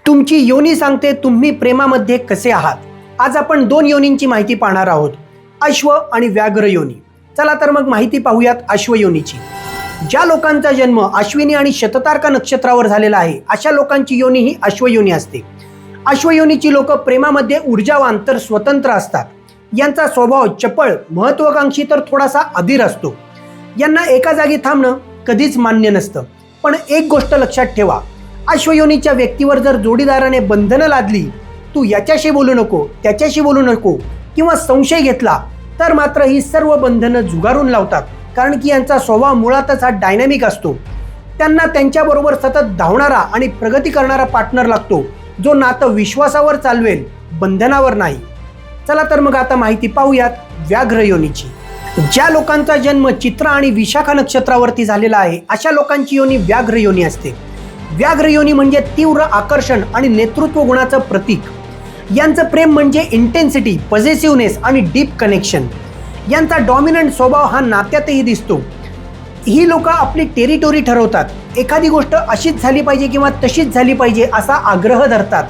तुमची योनी सांगते तुम्ही प्रेमामध्ये कसे आहात। आज आपण दोन योनींची माहिती पाहणार आहोत, अश्व आणि व्याघ्र योनी। चला तर मग माहिती पाहूयात अश्व योनीची। ज्या लोकांचा जन्म अश्विनी आणि शततारका नक्षत्रावर झालेला आहे अशा लोकांची योनी ही अश्व योनी असते। अश्व योनीची लोक प्रेमामध्ये ऊर्जावान तर स्वतंत्र असतात। यांचा स्वभाव चपळ, महत्त्वाकांक्षी तर थोडासा अधीर असतो। यांना एका जागी थांबणं कधीच मान्य नसतं। पण एक गोष्ट लक्षात ठेवा, अश्वयोनीच्या व्यक्तीवर जर जोडीदाराने बंधनं लादली, तू याच्याशी बोलू नको, त्याच्याशी बोलू नको किंवा संशय घेतला तर मात्र ही सर्व बंधनं झुगारून लावतात। कारण की यांचा स्वभाव मुळातच हा डायनॅमिक असतो। त्यांना त्यांच्याबरोबर सतत धावणारा आणि प्रगती करणारा पार्टनर लागतो, जो नातं विश्वासावर चालवेल, बंधनावर नाही। चला तर मग आता माहिती पाहूयात व्याघ्र योनीची। ज्या लोकांचा जन्म चित्रा आणि विशाखा नक्षत्रावरती झालेला आहे अशा लोकांची योनी व्याघ्र योनी असते। व्याघ्र योनी म्हणजे तीव्र आकर्षण आणि नेतृत्व गुणाचं प्रतीक। यांचं प्रेम म्हणजे इंटेन्सिटी, पॉझिटिव्हनेस आणि डीप कनेक्शन। यांचा डॉमिनंट स्वभाव हा नात्यातही दिसतो। ही लोक आपली टेरिटोरी ठरवतात। एखादी गोष्ट अशीच झाली पाहिजे किंवा तशीच झाली पाहिजे असा आग्रह धरतात।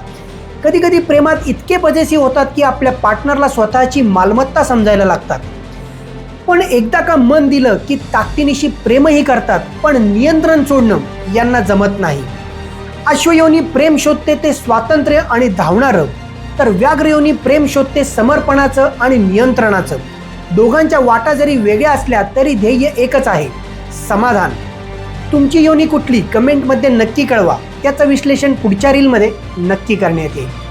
कधी कधी प्रेमात इतके पॉझिटिव्ह होतात की आपल्या पार्टनरला स्वतःची मालमत्ता समजायला लागतात। पण एकदा का मन दिलं की ताकदीनिशी प्रेमही करतात, पण नियंत्रण सोडणं यांना जमत नाही। अश्वयोनी प्रेम शोधते ते स्वातंत्र्य आणि धावणारं, तर व्याघ्रयोनी प्रेम शोधते समर्पणाचं आणि नियंत्रणाचं। दोघांच्या वाटा जरी वेगळ्या असल्या तरी ध्येय एकच आहे, समाधान। तुमची योनी कुठली कमेंटमध्ये नक्की कळवा। त्याचं विश्लेषण पुढच्या रीलमध्ये नक्की करण्यात येईल।